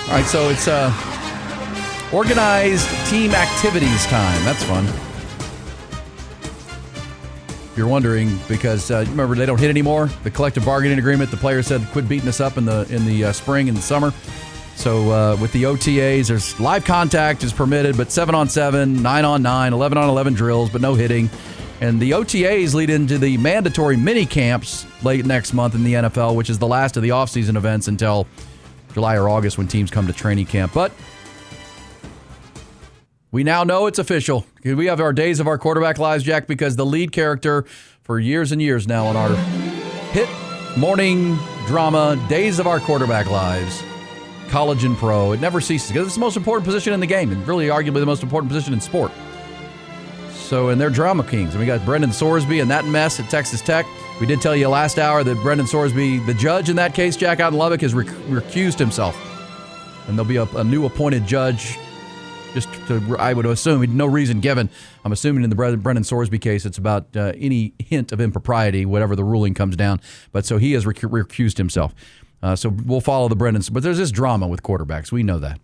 All right, so it's organized team activities time. That's fun. If you're wondering, because remember, they don't hit anymore. The collective bargaining agreement, the players said quit beating us up in the spring and the summer. So with the OTAs, there's live contact is permitted, but 7-on-7, 9-on-9, 11-on-11 drills, but no hitting. And the OTAs lead into the mandatory mini camps late next month in the NFL, which is the last of the offseason events until July or August when teams come to training camp. But we now know it's official. We have our Days of Our Quarterback Lives, Jack, because the lead character for years and years now on our hit morning drama, Days of Our Quarterback Lives, college and pro, it never ceases because it's the most important position in the game and really arguably the most important position in sport. So, and they're drama kings. And we got Brendan Sorsby and that mess at Texas Tech. We did tell you last hour that Brendan Sorsby, the judge in that case, Jack, out in Lubbock, has recused himself. And there'll be a new appointed judge, just to, I would assume, no reason given. I'm assuming in the Brendan Sorsby case, it's about any hint of impropriety, whatever the ruling comes down. But so he has recused himself. So we'll follow the Brendan. But there's this drama with quarterbacks. We know that.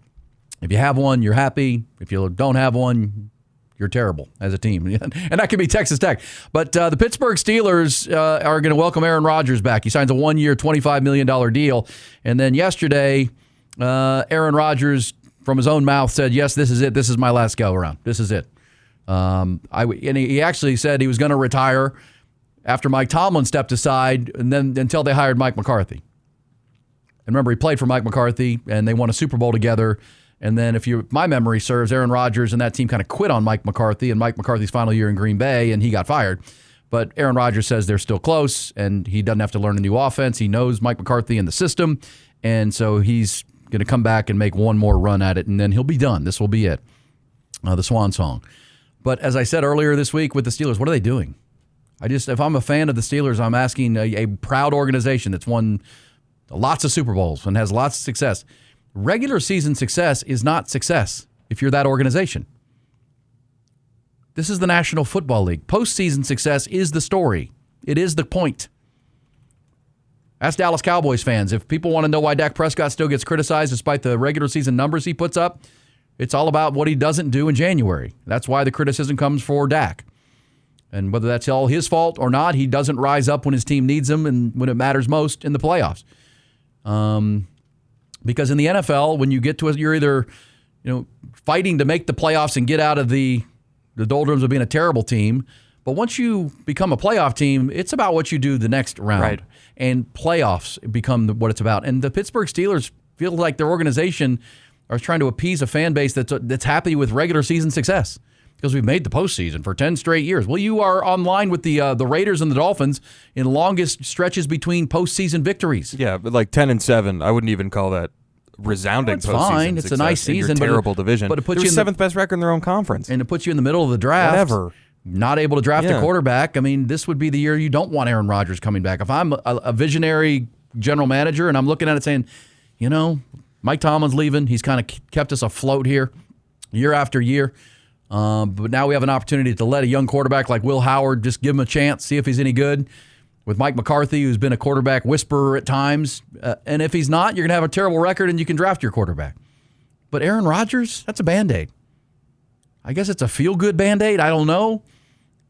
If you have one, you're happy. If you don't have one, you're terrible as a team. And that could be Texas Tech. But the Pittsburgh Steelers are going to welcome Aaron Rodgers back. He signs a 1-year, $25 million deal. And then yesterday, Aaron Rodgers, from his own mouth, said, yes, this is it. This is my last go-around. This is it. And he actually said he was going to retire after Mike Tomlin stepped aside and then until they hired Mike McCarthy. And remember, he played for Mike McCarthy, and they won a Super Bowl together. And then, if my memory serves, Aaron Rodgers and that team kind of quit on Mike McCarthy in Mike McCarthy's final year in Green Bay, and he got fired. But Aaron Rodgers says they're still close, and he doesn't have to learn a new offense. He knows Mike McCarthy and the system, and so he's going to come back and make one more run at it, and then he'll be done. This will be it, the swan song. But as I said earlier this week with the Steelers, what are they doing? If I'm a fan of the Steelers, I'm asking a proud organization that's won lots of Super Bowls and has lots of success. Regular season success is not success if you're that organization. This is the National Football League. Postseason success is the story. It is the point. Ask Dallas Cowboys fans. If people want to know why Dak Prescott still gets criticized despite the regular season numbers he puts up, it's all about what he doesn't do in January. That's why the criticism comes for Dak. And whether that's all his fault or not, he doesn't rise up when his team needs him and when it matters most in the playoffs. Because in the NFL, when you get to it, you're either fighting to make the playoffs and get out of the doldrums of being a terrible team. But once you become a playoff team, it's about what you do the next round. Right. And playoffs become what it's about. And the Pittsburgh Steelers feel like their organization are trying to appease a fan base that's happy with regular season success. Because we've made the postseason for 10 straight years. Well, you are on line with the Raiders and the Dolphins in longest stretches between postseason victories. Yeah, but like 10-7, I wouldn't even call that resounding postseason fine. It's success a nice season. Terrible division. But it puts you in seventh best record in their own conference. And it puts you in the middle of the draft. Whatever. Not able to draft a quarterback. I mean, this would be the year you don't want Aaron Rodgers coming back. If I'm a visionary general manager and I'm looking at it saying, Mike Tomlin's leaving. He's kind of kept us afloat here year after year. But now we have an opportunity to let a young quarterback like Will Howard just give him a chance, see if he's any good. With Mike McCarthy, who's been a quarterback whisperer at times. And if he's not, you're going to have a terrible record and you can draft your quarterback. But Aaron Rodgers, that's a Band-Aid. I guess it's a feel-good Band-Aid. I don't know.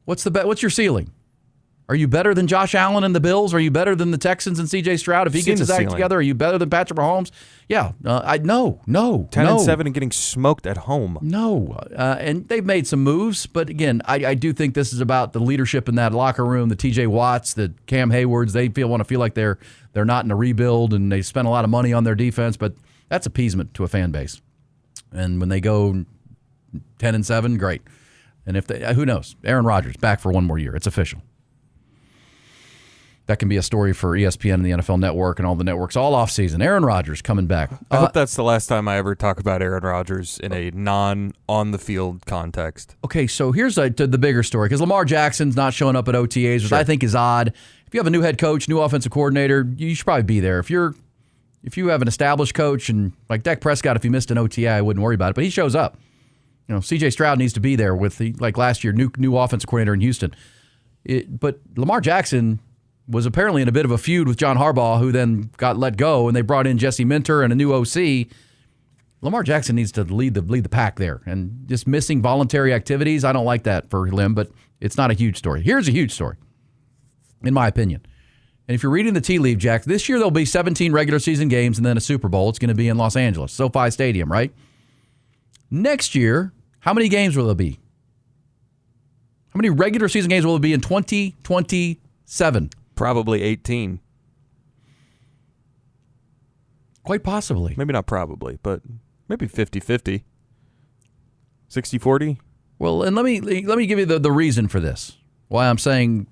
What's your ceiling? Are you better than Josh Allen and the Bills? Are you better than the Texans and C.J. Stroud? If he gets his act together, are you better than Patrick Mahomes? Yeah. No. 10-7 and getting smoked at home. No. And they've made some moves, but again, I do think this is about the leadership in that locker room, the T.J. Watts, the Cam Haywards. They want to feel like they're not in a rebuild, and they spend a lot of money on their defense, but that's appeasement to a fan base. And when they go 10-7, great. And if who knows? Aaron Rodgers back for one more year. It's official. That can be a story for ESPN and the NFL Network and all the networks all offseason. Aaron Rodgers coming back. I hope that's the last time I ever talk about Aaron Rodgers in a non-on-the-field context. Okay, so here's the bigger story, because Lamar Jackson's not showing up at OTAs, which I think is odd. If you have a new head coach, new offensive coordinator, you should probably be there. If you have an established coach, and like Dak Prescott, if he missed an OTA, I wouldn't worry about it, but he shows up. C.J. Stroud needs to be there with like last year, new offensive coordinator in Houston. But Lamar Jackson was apparently in a bit of a feud with John Harbaugh, who then got let go, and they brought in Jesse Minter and a new OC. Lamar Jackson needs to lead the pack there. And just missing voluntary activities, I don't like that for him, but it's not a huge story. Here's a huge story, in my opinion. And if you're reading the tea leaf, Jack, this year there'll be 17 regular season games and then a Super Bowl. It's going to be in Los Angeles, SoFi Stadium, right? Next year, how many games will there be? How many regular season games will there be in 2027? Probably 18. Quite possibly. Maybe not probably, but maybe 50-50. 60-40? Well, and let me give you the reason for this. Why I'm saying,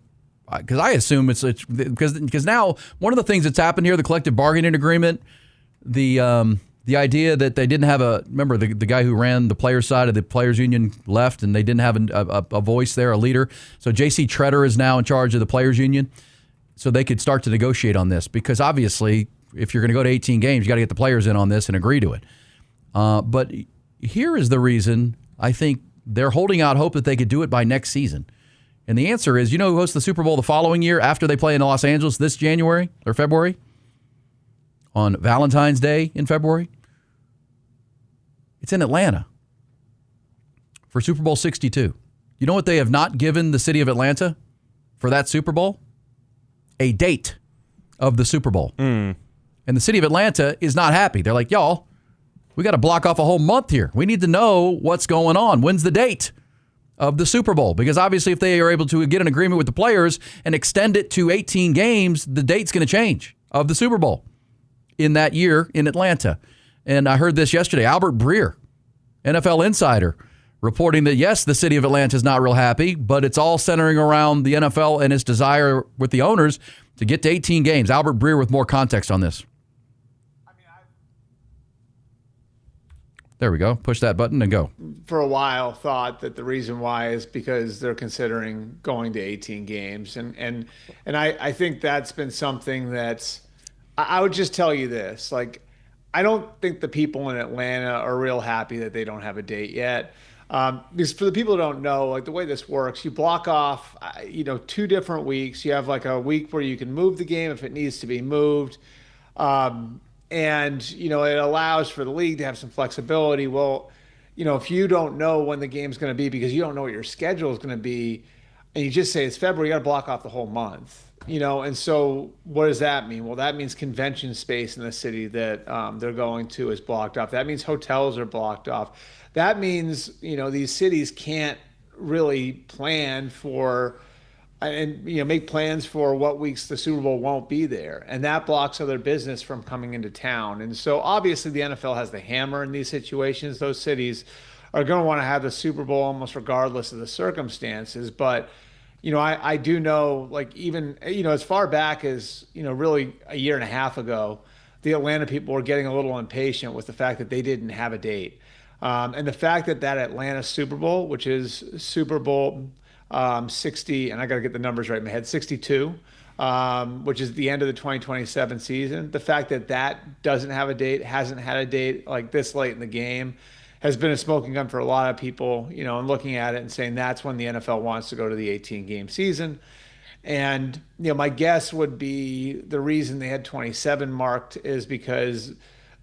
because I assume it's because now one of the things that's happened here, the collective bargaining agreement, the idea that they didn't have remember the guy who ran the players' side of the players' union left, and they didn't have a voice there, a leader. So J.C. Treader is now in charge of the players' union, so they could start to negotiate on this. Because obviously, if you're going to go to 18 games, you got to get the players in on this and agree to it. But here is the reason I think they're holding out hope that they could do it by next season. And the answer is, you know who hosts the Super Bowl the following year after they play in Los Angeles this January or February? On Valentine's Day in February? It's in Atlanta for Super Bowl 62. You know what they have not given the city of Atlanta for that Super Bowl? A date of the Super Bowl. And the city of Atlanta is not happy. They're like, y'all, we got to block off a whole month here. We need to know what's going on. When's the date of the Super Bowl? Because obviously if they are able to get an agreement with the players and extend it to 18 games, the date's going to change of the Super Bowl in that year in Atlanta. And I heard this yesterday. Albert Breer, NFL insider, reporting that, yes, the city of Atlanta is not real happy, but it's all centering around the NFL and its desire with the owners to get to 18 games. Albert Breer with more context on this. There we go. Push that button and go. For a while, thought that the reason why is because they're considering going to 18 games. And I think that's been something that's, I would just tell you this, like, I don't think the people in Atlanta are real happy that they don't have a date yet. Because for the people who don't know, like the way this works, you block off, 2 different weeks. You have like a week where you can move the game if it needs to be moved. And, it allows for the league to have some flexibility. Well, if you don't know when the game's going to be because you don't know what your schedule is going to be, and you just say it's February, you got to block off the whole month. And so what does that mean? Well, that means convention space in the city that they're going to is blocked off. That means hotels are blocked off. That means, these cities can't really plan for and make plans for what weeks the Super Bowl won't be there. And that blocks other business from coming into town. And so obviously the NFL has the hammer in these situations. Those cities are going to want to have the Super Bowl almost regardless of the circumstances. But I do know, like, even, as far back as, really a year and a half ago, the Atlanta people were getting a little impatient with the fact that they didn't have a date. And the fact that Atlanta Super Bowl, which is Super Bowl 60, and I got to get the numbers right in my head, 62, which is the end of the 2027 season, the fact that doesn't have a date, hasn't had a date like this late in the game, has been a smoking gun for a lot of people, and looking at it and saying that's when the NFL wants to go to the 18-game season. And, my guess would be the reason they had 27 marked is because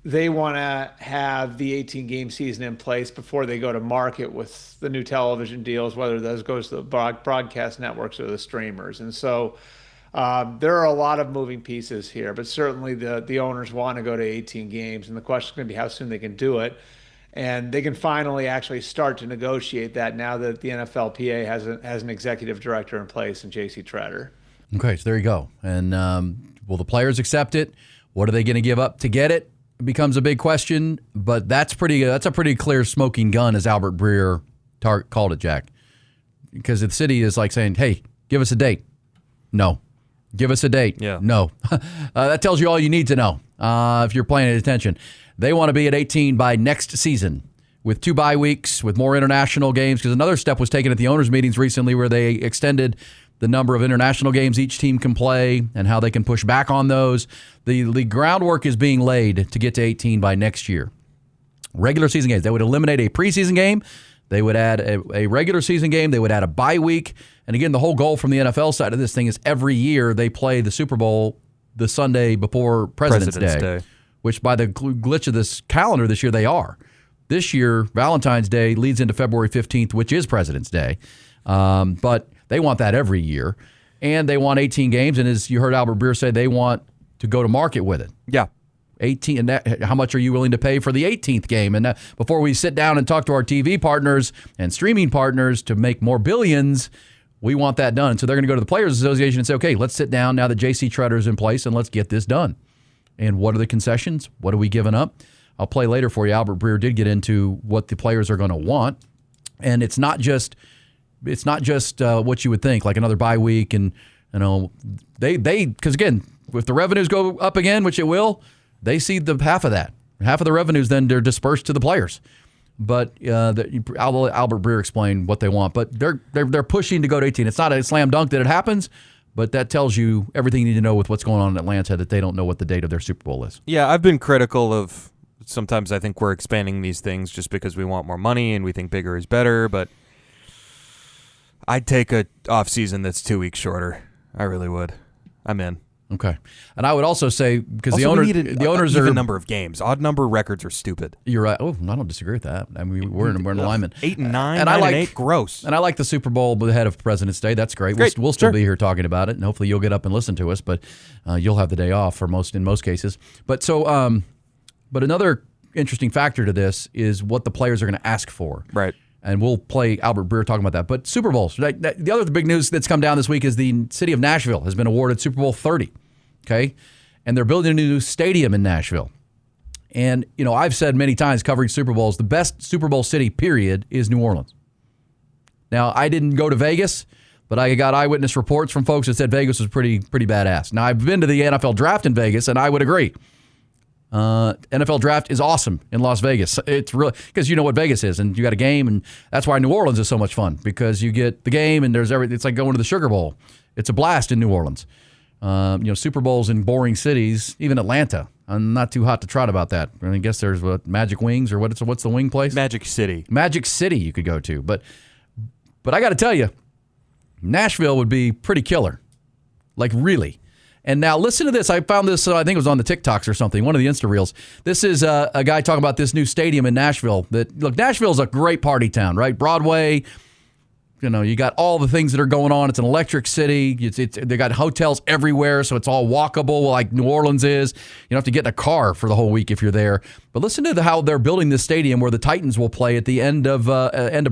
they want to have the 18-game season in place before they go to market with the new television deals, whether those goes to the broadcast networks or the streamers. And so there are a lot of moving pieces here, but certainly the owners want to go to 18 games. And the question is going to be how soon they can do it. And they can finally actually start to negotiate that now that the NFLPA has an executive director in place in J.C. Treader. Okay, so there you go. And will the players accept it? What are they going to give up to get it? It becomes a big question. But that's a pretty clear smoking gun, as Albert Breer called it, Jack. Because the city is like saying, hey, give us a date. No. Give us a date. Yeah. No. That tells you all you need to know if you're paying attention. They want to be at 18 by next season with 2 bye weeks, with more international games, because another step was taken at the owners' meetings recently where they extended the number of international games each team can play and how they can push back on those. The groundwork is being laid to get to 18 by next year. Regular season games. They would eliminate a preseason game. They would add a regular season game. They would add a bye week. And again, the whole goal from the NFL side of this thing is every year they play the Super Bowl the Sunday before President's Day. which by the glitch of this calendar this year they are. This year, Valentine's Day leads into February 15th, which is President's Day. But they want that every year. And they want 18 games. And as you heard Albert Breer say, they want to go to market with it. Yeah. 18. And how much are you willing to pay for the 18th game? And before we sit down and talk to our TV partners and streaming partners to make more billions, we want that done. So they're going to go to the Players Association and say, okay, let's sit down now that J.C. Treader's in place and let's get this done. And what are the concessions? What are we giving up? I'll play later for you. Albert Breer did get into what the players are going to want. And it's not just what you would think, like another bye week. And, they because again, if the revenues go up again, which it will, they see the half of that. Half of the revenues then they're dispersed to the players. But I'll let Albert Breer explain what they want. But they're pushing to go to 18. It's not a slam dunk that it happens, but that tells you everything you need to know with what's going on in Atlanta, that they don't know what the date of their Super Bowl is. Yeah, I've been critical of sometimes I think we're expanding these things just because we want more money and we think bigger is better, but I'd take a off season that's 2 weeks shorter. I really would. I'm in. Okay. And I would also say, because also, the owners are... even number of games. Odd number records are stupid. You're right. Oh, I don't disagree with that. I mean, we're in alignment. 8 and 9, and 9 and 8, gross. And I like the Super Bowl ahead of President's Day. That's great. We'll still be here talking about it, and hopefully you'll get up and listen to us, but you'll have the day off in most cases. But but another interesting factor to this is what the players are going to ask for. Right. And we'll play Albert Breer talking about that. But Super Bowls. The other big news that's come down this week is the city of Nashville has been awarded Super Bowl 30. Okay? And they're building a new stadium in Nashville. And, I've said many times covering Super Bowls, the best Super Bowl city, period, is New Orleans. Now, I didn't go to Vegas, but I got eyewitness reports from folks that said Vegas was pretty badass. Now, I've been to the NFL draft in Vegas, and I would agree. NFL draft is awesome in Las Vegas. It's really because you know what Vegas is, and you got a game, and that's why New Orleans is so much fun, because you get the game and there's everything. It's like going to the Sugar Bowl. It's a blast in New Orleans. Super Bowls in boring cities, even Atlanta. I'm not too hot to trot about that. I guess there's Magic Wings or what's the wing place? Magic City. Magic City you could go to, but I got to tell you, Nashville would be pretty killer, like really. And now listen to this. I found this, I think it was on the TikToks or something, one of the Insta Reels. This is a guy talking about this new stadium in Nashville. Look, Nashville's a great party town, right? Broadway, you got all the things that are going on. It's an electric city. They got hotels everywhere, so it's all walkable like New Orleans is. You don't have to get in a car for the whole week if you're there. But listen to how they're building this stadium where the Titans will play at the end of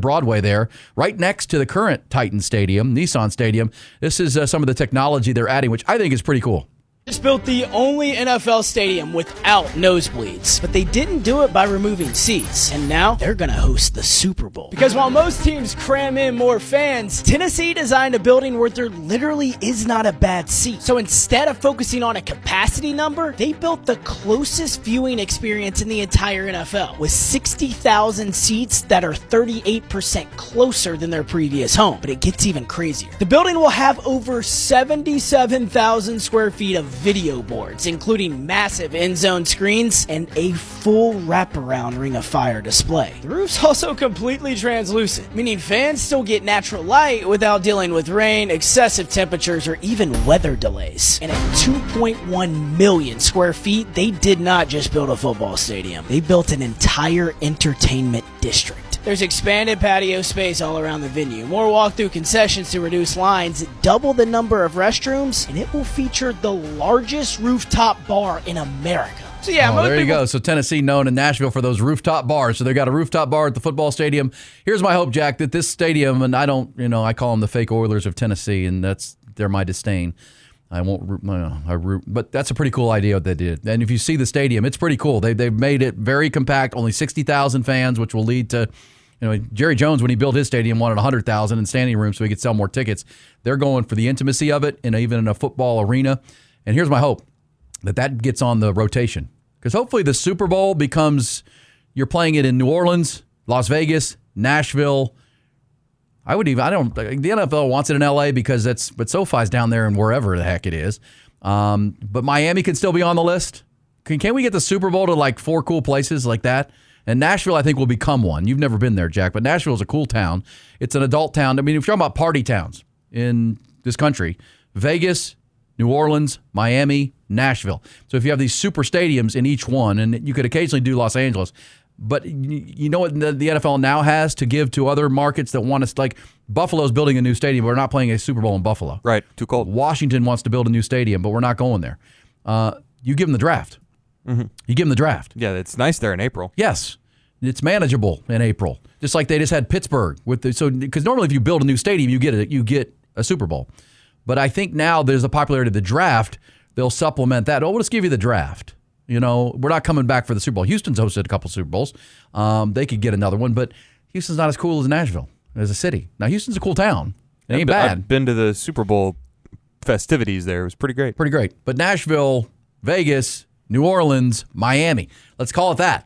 Broadway there, right next to the current Titan Stadium, Nissan Stadium. This is some of the technology they're adding, which I think is pretty cool. Just built the only NFL stadium without nosebleeds, but they didn't do it by removing seats, and now they're gonna host the Super Bowl. Because while most teams cram in more fans, Tennessee designed a building where there literally is not a bad seat. So instead of focusing on a capacity number, they built the closest viewing experience in the entire NFL, with 60,000 seats that are 38% closer than their previous home. But it gets even crazier. The building will have over 77,000 square feet of video boards, including massive end zone screens and a full wraparound Ring of Fire display. The roof's also completely translucent, meaning fans still get natural light without dealing with rain, excessive temperatures, or even weather delays. And at 2.1 million square feet, they did not just build a football stadium. They built an entire entertainment district. There's expanded patio space all around the venue, more walk-through concessions to reduce lines, double the number of restrooms, and it will feature the largest rooftop bar in America. So yeah, there you go. So Tennessee known in Nashville for those rooftop bars. So they got a rooftop bar at the football stadium. Here's my hope, Jack, that this stadium, and I call them the fake Oilers of Tennessee, and they're my disdain. I won't root, but that's a pretty cool idea what they did. And if you see the stadium, it's pretty cool. They've made it very compact, only 60,000 fans, which will lead to, Jerry Jones, when he built his stadium, wanted 100,000 in standing room so he could sell more tickets. They're going for the intimacy of it, and even in a football arena. And here's my hope, that gets on the rotation. Because hopefully the Super Bowl becomes, you're playing it in New Orleans, Las Vegas, Nashville. The NFL wants it in LA but SoFi's down there and wherever the heck it is. But Miami can still be on the list. Can we get the Super Bowl to like 4 cool places like that? And Nashville, I think, will become one. You've never been there, Jack, but Nashville is a cool town. It's an adult town. I mean, if you're talking about party towns in this country, Vegas, New Orleans, Miami, Nashville. So if you have these super stadiums in each one, and you could occasionally do Los Angeles, but you know what the NFL now has to give to other markets that want to, like Buffalo's building a new stadium, but we're not playing a Super Bowl in Buffalo. Right, too cold. Washington wants to build a new stadium, but we're not going there. You give them the draft. You give them the draft. Yeah, it's nice there in April. Yes. It's manageable in April, just like they just had Pittsburgh because normally if you build a new stadium, you get a Super Bowl. But I think now there's a popularity of the draft. They'll supplement that. Oh, we'll just give you the draft. You know, we're not coming back for the Super Bowl. Houston's hosted a couple Super Bowls. They could get another one, but Houston's not as cool as Nashville as a city. Now, Houston's a cool town. It ain't bad. I've been to the Super Bowl festivities there. It was pretty great. Pretty great. But Nashville, Vegas, New Orleans, Miami. Let's call it that.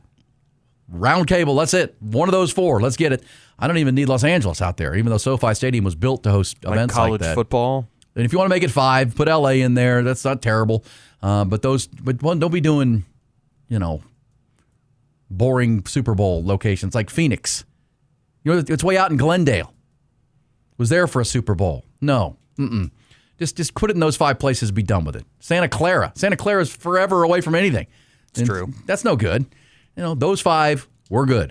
Round cable, that's it. One of those four. Let's get it. I don't even need Los Angeles out there, even though SoFi Stadium was built to host events like that. College football. And if you want to make it 5, put LA in there. That's not terrible. But don't be doing, boring Super Bowl locations like Phoenix. It's way out in Glendale. Was there for a Super Bowl? No. Just put it in those 5 places. Be done with it. Santa Clara is forever away from anything. It's true. That's no good. Those 5, we're good.